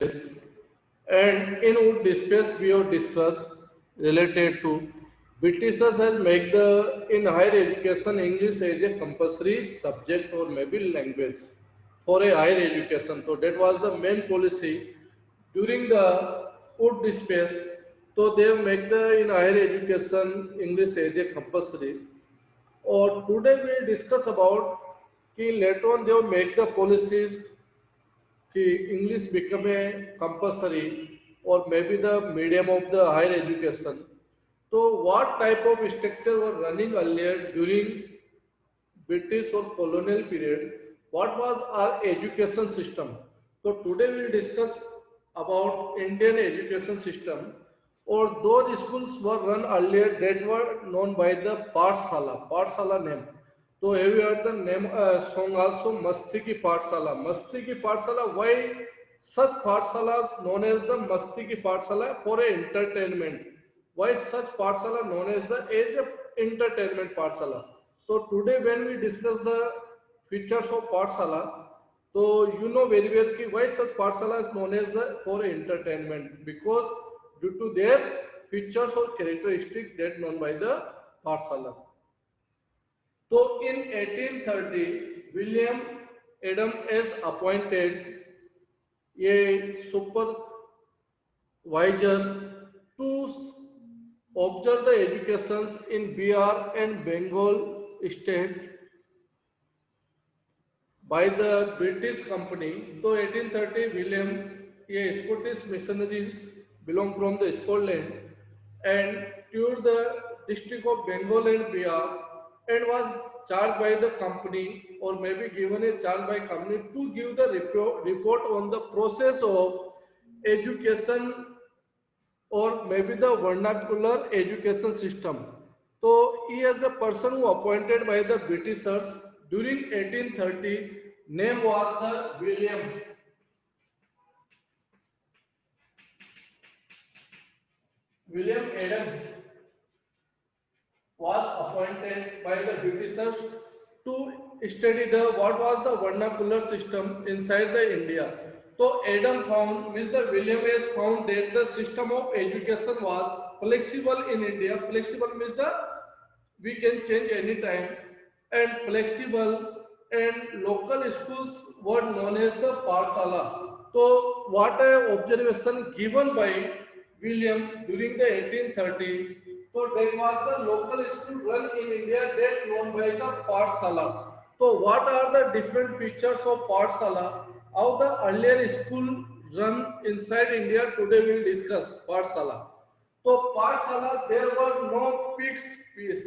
And in wood space we have discussed related to Britishers have made the in higher education English as a compulsory subject or maybe language for a higher education. So that was the main policy during the wood space. So they make the in higher education English as a compulsory. Or today we'll discuss about कि later on they will make the policies कि English become a compulsory or maybe the medium of the higher education. So what type of structure were running earlier during British or colonial period? What was our education system? So today we will discuss about Indian education system or those schools were run earlier that were known by the Pathshala name. So have you heard the name song also Masti Ki Pathshala? Masti Ki Pathshala, why such Pathshalas known as the Masti Ki Pathshala for a entertainment? Why such Pathshala known as the age of entertainment Pathshala? So today when we discuss the features of Pathshala, so you know very well ki why such Pathshala is known as the for entertainment because due to their features or characteristics that known by the Pathshala. So in 1830, William Adam is appointed a supervisor to observe the educations in Bihar and Bengal state by the British company. So 1830 William, a Scottish missionaries belong from the Scotland and toured the district of Bengal and Bihar and was charged by the company or maybe given a charge by company to give the report on the process of education or maybe the vernacular education system. So he is a person who appointed by the Britishers during 1830. Name was the William Adams was appointed by the Britishers to study the what was the vernacular system inside the India. So Adam found, means the William has found that the system of education was flexible in India. Flexible means the we can change anytime and flexible and local schools were known as the Parsala. So what a observation given by William during the 1830. So that was the local school run in India that known by the Parsala. So what are the different features of Parsala? How the earlier school run inside India today we will discuss Parsala. So Pathshala, there were no fixed fees.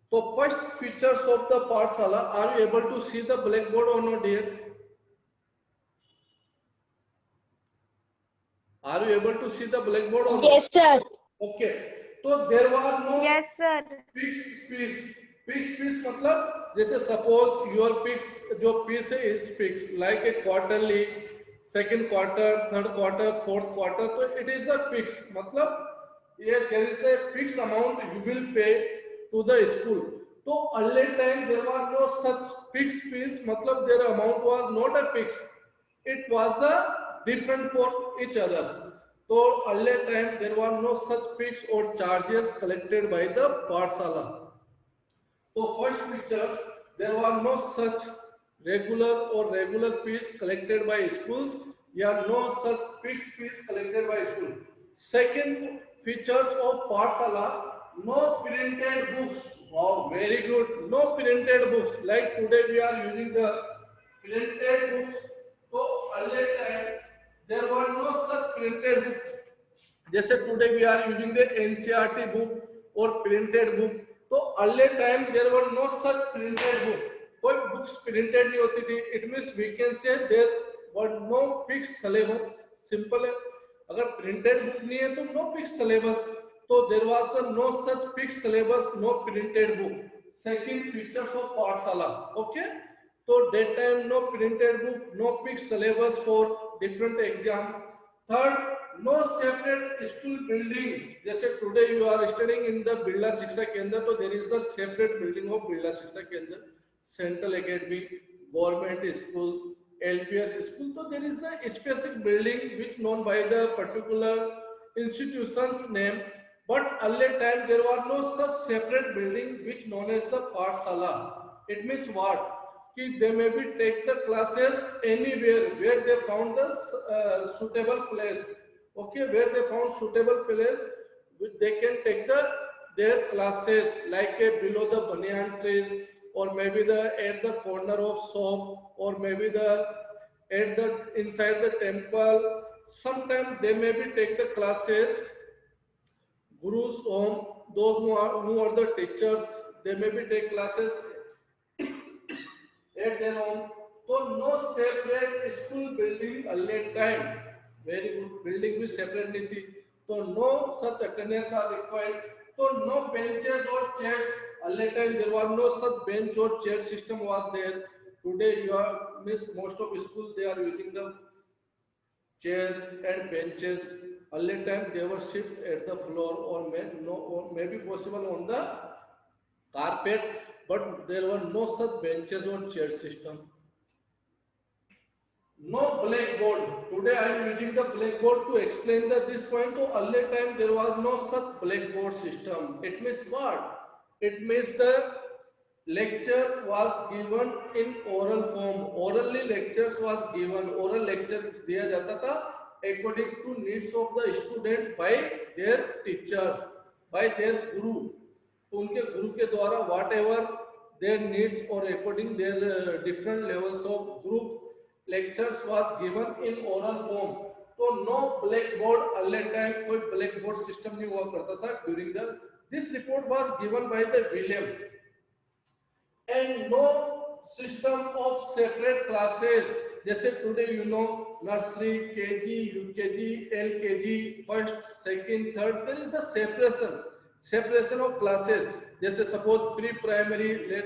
So first features of the Pathshala, are you able to see the blackboard or not dear? Are you able to see the blackboard or not? Yes, sir. Okay. So there were no Yes, sir. fixed fees. Fixed fees मतलब जैसे suppose your fixed जो fees है is fixed like a quarterly, second quarter, third quarter, fourth quarter. तो it is a fixed मतलब ये there is a fixed amount you will pay to the school. तो early time there was no such fixed fees मतलब their amount was not a fixed. It was the different for each other. So earlier time there were no such fixed or charges collected by the Pathshala. So first features, there were no such regular fees collected by schools. Yeah, no such fixed fees collected by school. Second features of Pathshala, no printed books. Wow, very good. No printed books. Like today we are using the printed books. So earlier time there were no such printed books. जैसे today we are using the NCERT book और printed book तो early time there were no such printed book कोई books printed नहीं होती थी it means we can say there were no fix syllabus simple है अगर printed book नहीं है तो नो फिक्स सिलेबस तो there was no such fix syllabus no printed book second features of pathshala okay तो that time no printed book no fixed syllabus for different exam third no separate school building जैसे today you are studying in the Birla Shiksha Kendra तो there is the separate building of Birla Shiksha Kendra central academy government schools LPS school. So there is the specific building which known by the particular institution's name. But earlier time there was no such separate building which known as the Pathshala. It means what? Ki they may be take the classes anywhere where they found the suitable place. Okay, where they found suitable place, they can take their classes like below the banyan trees, or maybe the at the corner of shop, or maybe the at the inside the temple. Sometimes they may be take the classes guru's home. Those who are the teachers, they may be take classes at their home. So no separate school building earlier time. Very good. Building भी separate नहीं थी. So no such attendance are required. So no benches or chairs. Earlier time there was no such bench or chair system was there. Today you are miss most of school they are using the chair and benches. Earlier time they were shipped at the floor, or maybe possible on the carpet, but there were no such benches or chair system. No blackboard. Today I am using the blackboard to explain this point. So earlier time there was no such blackboard system. It means what? It means the lecture was given in oral form. Orally lectures was given. Oral lecture दिया जाता था according to needs of the student by their teachers, by their guru. तो उनके गुरु के द्वारा whatever their needs or according their different levels of group lectures was given in oral form. तो no blackboard earlier time, कोई blackboard system नहीं हुआ करता था during the. This report was given by the William. And no system of separate classes. जैसे today you know nursery, KG, UKG, LKG, first, second, third. There is the separation of classes. जैसे suppose pre-primary,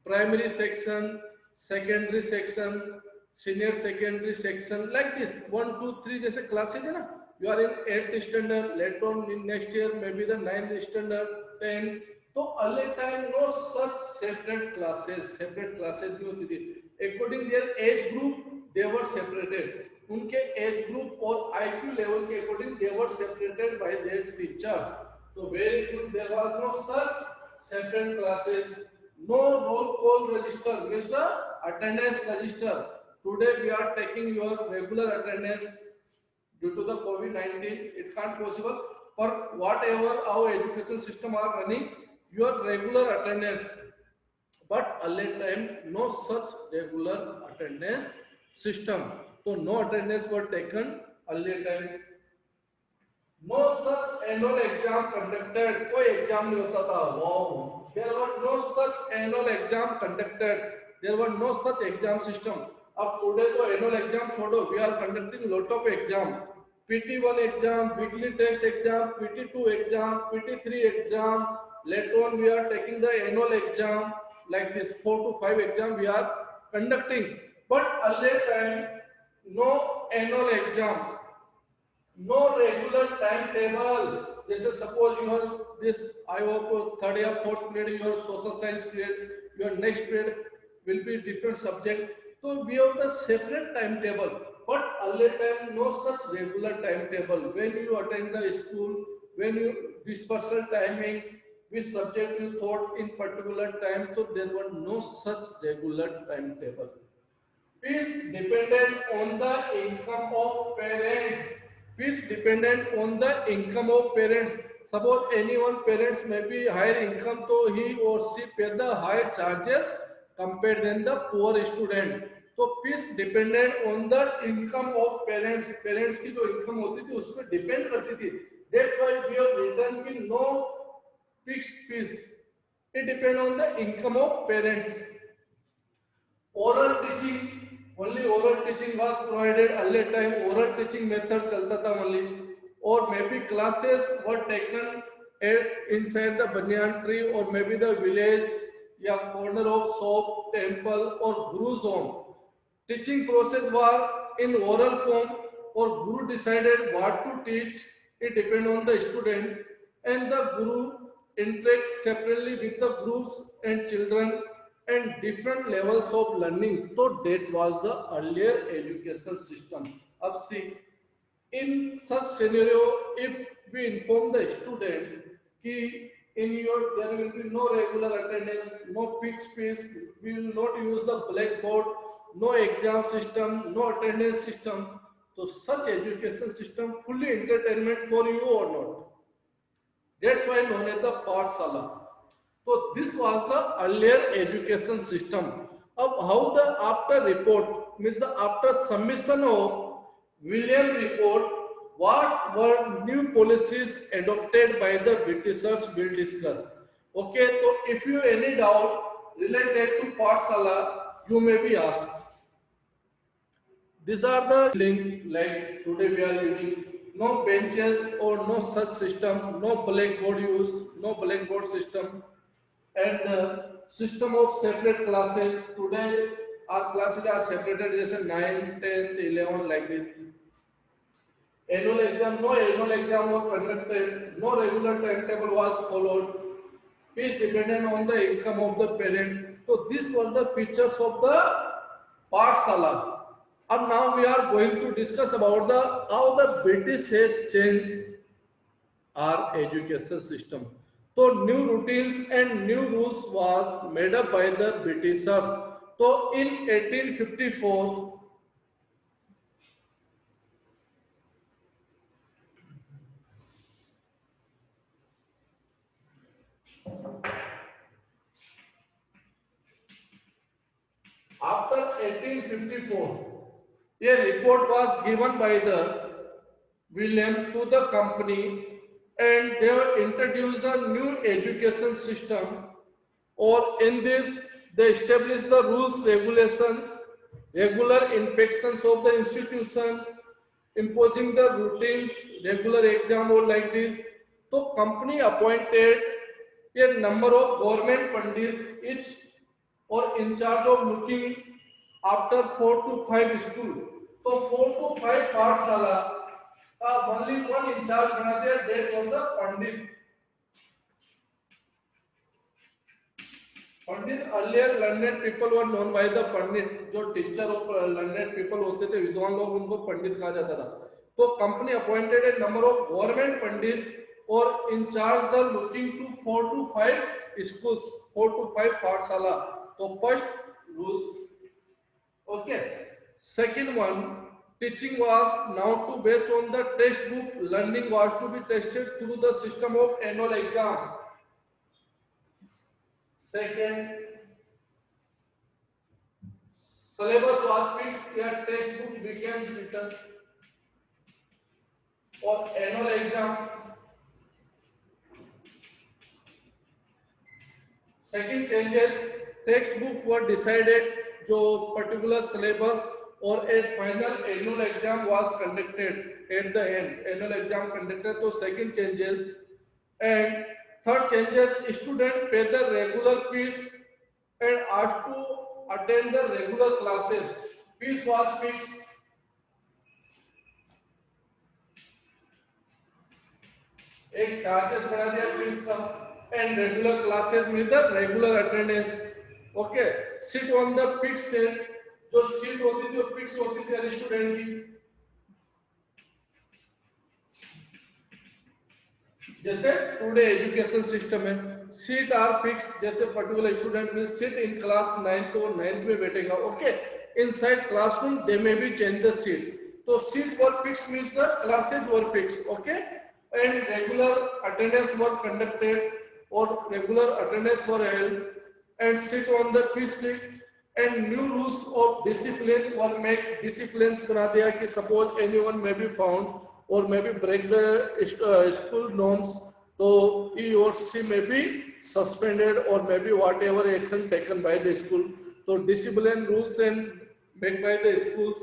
primary section, secondary section, senior secondary section, like this 1, 2, 3 जैसे classes है ना. You are in 8th standard, later on in next year maybe the 9th standard, 10th. तो early time no such separate classes नहीं होती थी. According their age group they were separated. उनके age group और IQ level के according they were separated by their teachers. So very good. There was no such separate classes. No roll call register means the attendance register. Today we are taking your regular attendance. Due to the COVID-19, it can't possible. For whatever our education system are running, your regular attendance. But earlier time, no such regular attendance system. So no attendance were taken earlier time. No such annual exam conducted. कोई exam नहीं होता था. Wow. There were no such annual exam conducted. There were no such exam system. अब today तो annual exam छोड़ो. We are conducting lot of exam. PT1 exam, weekly test exam, PT2 exam, PT3 exam. Later on we are taking the annual exam. Like this 4 to 5 exam we are conducting. But earlier time no annual exam. No regular timetable. जैसे suppose you have this, I hope third or fourth period your social science period, your next period will be different subject. So we have the separate timetable. But earlier time no such regular timetable. When you attend the school, when you dispersal timing, which subject you taught in particular time, so there were no such regular timetable. Fees dependent on the income of parents. Fees dependent on the income of parents. Suppose anyone parents may be higher income, so he or she pay the higher charges compared than the poor student. So fees dependent on the income of parents. Parents की जो income होती थी उसमें depend करती थी. That's why we have written कि no fixed fees. It depend on the income of parents. Oral teaching, only oral teaching was provided. Earlier time oral teaching method चलता था only. Or maybe classes were taken inside the banyan tree, or maybe the village, या corner of shop, temple, or guru's home. Teaching process was in oral form, or guru decided what to teach. It depend on the student, and the guru interact separately with the groups and children. and different levels of learning. So that was the earlier education system. अब see, in such scenario, if we inform the student कि in your there will be no regular attendance, no fixed fees, we will not use the blackboard, no exam system, no attendance system. So such education system fully entertainment for you or not? That's why known as the Pathshala. So this was the earlier education system. Of how the after report means the after submission of William report, what were new policies adopted by the Britishers will discuss. Okay, so if you any doubt related to Pathshala, you may be asked. These are the link like today we are using no benches or no such system, no blackboard use, no blackboard system, and the system of separate classes. Today our classes are separated as a 9, 10, 11 like this. No annual exam was conducted, no regular timetable was followed. Fees dependent on the income of the parent. So these were the features of the Pathshala. And now we are going to discuss about the how the British has changed our education system. So new routines and new rules was made up by the Britishers. So in 1854, after 1854, a report was given by the William to the company, and they introduced the new education system, or in this they established the rules, regulations, regular inspections of the institutions, imposing the routines, regular exam or like this. So company appointed a number of government pandit each or in charge of looking after 4 to 5 school. So 4 to 5 Pathshala, only one in charge बना दिया, that was the Pandit. Pandit earlier learned people were known by the Pandit. जो teacher of learned people होते थे, विद्वान लोग उनको पंडित कहा जाता था. तो company appointed a number of government pandit or in charge the looking to 4 to 5 schools, 4 to 5 Pathshala. So first rules. Okay. Second one, teaching was now to based on the textbook. Learning was to be tested through the system of annual exam. Second, syllabus was fixed. A textbook became written for annual exam. Second changes, textbook were decided. जो particular syllabus or a final annual exam was conducted at the end. Annual exam conducted. So second changes, and third changes, student pay the regular fees and asked to attend the regular classes. Fees was fixed. एक charges बढ़ा दिया fees का, and regular classes with the regular attendance. Okay, sit on the fix set, जो seat होती थी वो fix होती थी हर स्टूडेंट की. जैसे टुडे एजुकेशन सिस्टम है, सीट आर फिक्स. जैसे पर्टिकुलर स्टूडेंट में सीट इन क्लास 9 तो 9th में बैठेगा. Okay, inside classroom they may be change the seat. तो seat were fix means the classes were fix. Okay, and regular attendance were conducted और regular attendance were held and sit on the quiz seat, and new rules of discipline were made. Disciplines बना दिया कि suppose anyone may be found or maybe break the school norms, so he or she may be suspended or maybe whatever action taken by the school. So discipline rules and made by the schools.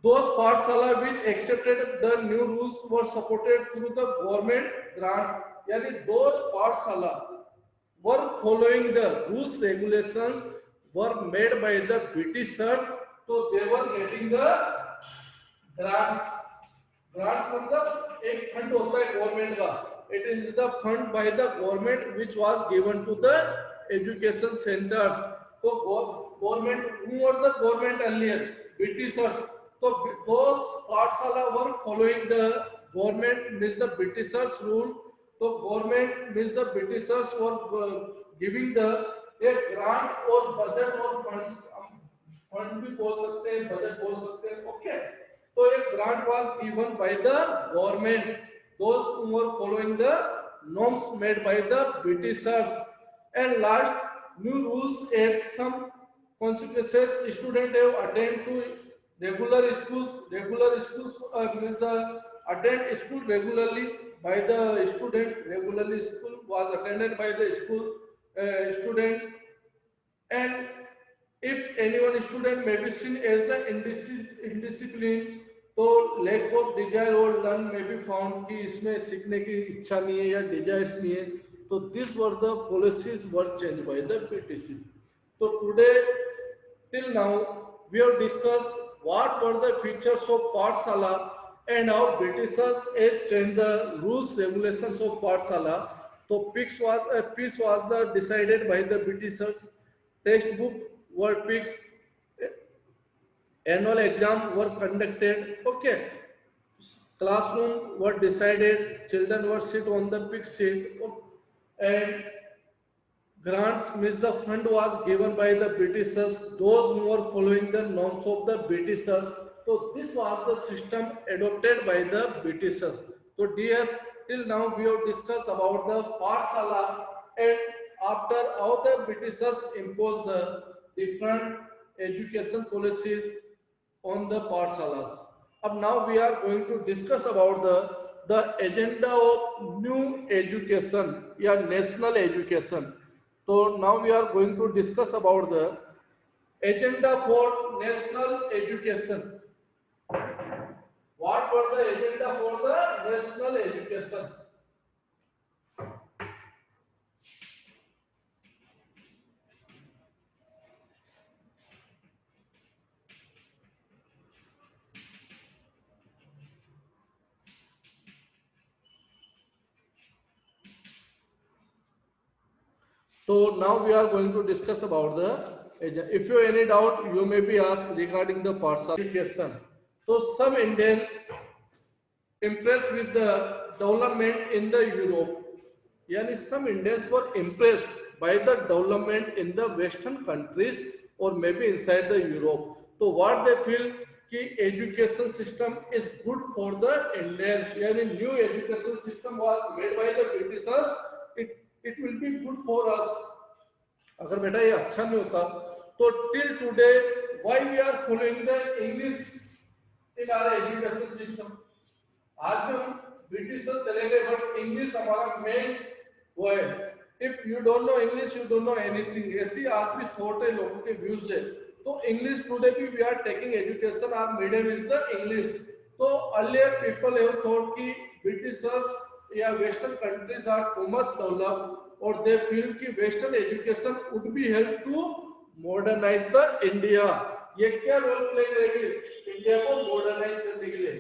Those Pathshala which accepted the new rules were supported through the government grants. यानी those Pathshala were following the rules regulations were made by the Britishers, so they were getting the grants. Grants मतलब एक fund होता है government का. It is the fund by the government which was given to the education centers. So government, who were the government earlier? Britishers. So those Pathshala were following the government, means the Britishers rule. So government means the Britishers were giving the a grants or budget or funds. Fund भी बोल सकते हैं, budget बोल सकते हैं, okay. तो एक grant was given by the government, those who were following the norms made by the Britishers. And last, new rules add some consequences. Students have attend to regular schools. Regular schools means the attend school regularly by the student. Regularly school was attended by the school student. And if anyone student may be seen as the indiscipline, तो lack of desire और learn में भी found कि इसमें सीखने की इच्छा नहीं है या डिजायर्स नहीं है, तो this were the policies were change by the British. तो today till now we have discuss what were the features of pathshala and how Britishers have change the rules regulations of pathshala. तो fees was the decided by the Britishers. Textbook were fix. Annual exam were conducted, okay. Classroom were decided, children were sit on the fixed seat, and grants means the fund was given by the Britishers, those who were following the norms of the Britishers. So this was the system adopted by the Britishers. So dear, till now we have discussed about the Pathshala and after how the Britishers imposed the different education policies on the Pathshalas. Up now we are going to discuss about the agenda of new education या national education. So now we are going to discuss about the agenda for national education. What were the agenda for the national education? So now we are going to discuss about the agenda. If you have any doubt, you may be asked regarding the Pathshala education. So some Indians impressed with the development in the Europe. Yani some Indians were impressed by the development in the Western countries or maybe inside the Europe. So what they feel कि education system is good for the Indians. Yani new education system was made by the Britishers. It will be good for us. अगर बेटा ये अच्छा नहीं होता तो till today why we are following the English in our education system. आज भी हम ब्रिटिश से चले गए बट इंग्लिश हमारा मेन वो है. If you don't know English, you don't know anything. ऐसी आज भी थॉट है लोगों के व्यूज है. तो इंग्लिश टुडे भी we are taking education, our medium is the English. तो earlier people have thought कि Britishers या western countries are too much develop और दे फील कि western education would be help to modernise the India. ये क्या role play करेगी India को modernise करने के लिए?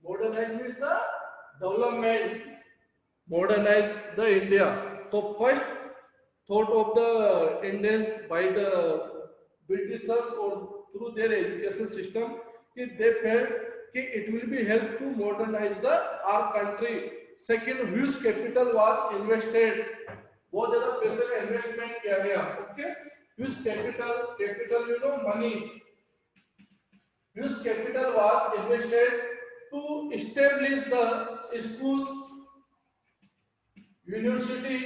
Modernise means the development, modernise the India. तो first thought of the Indians by the Britishers और थ्रू देयर एजुकेशन सिस्टम कि दे फेल्ट कि it will be help to modernise the our country. Second, huge capital was invested. बहुत ज़्यादा पैसे का investment किया गया. Okay, huge capital you know money. Huge capital was invested to establish the schools, university,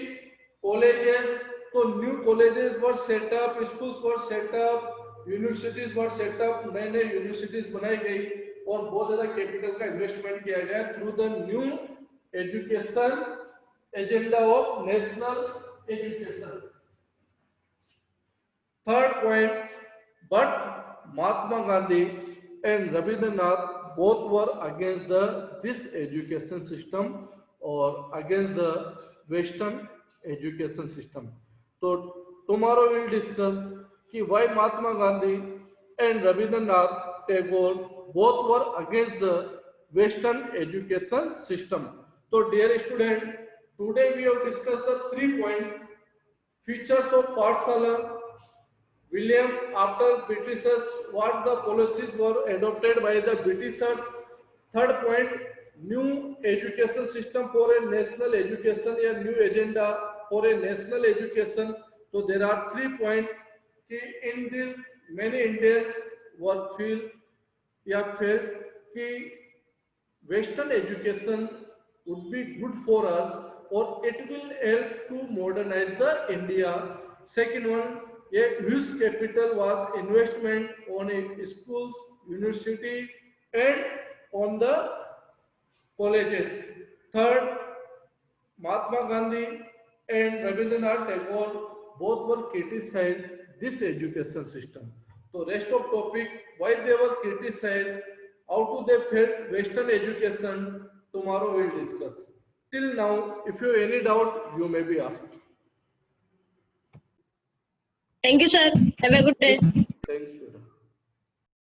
colleges. So new colleges were set up, schools were set up, universities were set up. नए universities बनाई गई और बहुत ज़्यादा capital का investment किया गया through the new education agenda of national education. Third point, but Mahatma Gandhi and Rabindranath both were against this education system or against the Western education system. So tomorrow we will discuss why Mahatma Gandhi and Rabindranath Tagore both were against the Western education system. So dear student, today we have discussed the 3 point Features of Pathshala. William, after Britishers, what the policies were adopted by the Britishers. Third point, new education system for a national education, a new agenda for a national education. So there are 3 points. In this, many Indians were felt कि Western education would be good for us or it will help to modernize the India. Second one, a huge capital was investment on schools, university and on the colleges. Third, Mahatma Gandhi and Rabindranath Tagore both were criticized this education system. So rest of topic why they were criticized, how to they felt Western education. Tomorrow we'll discuss. Till now, if you have any doubt, you may be asked. Thank you, sir. Have a good day. Thanks.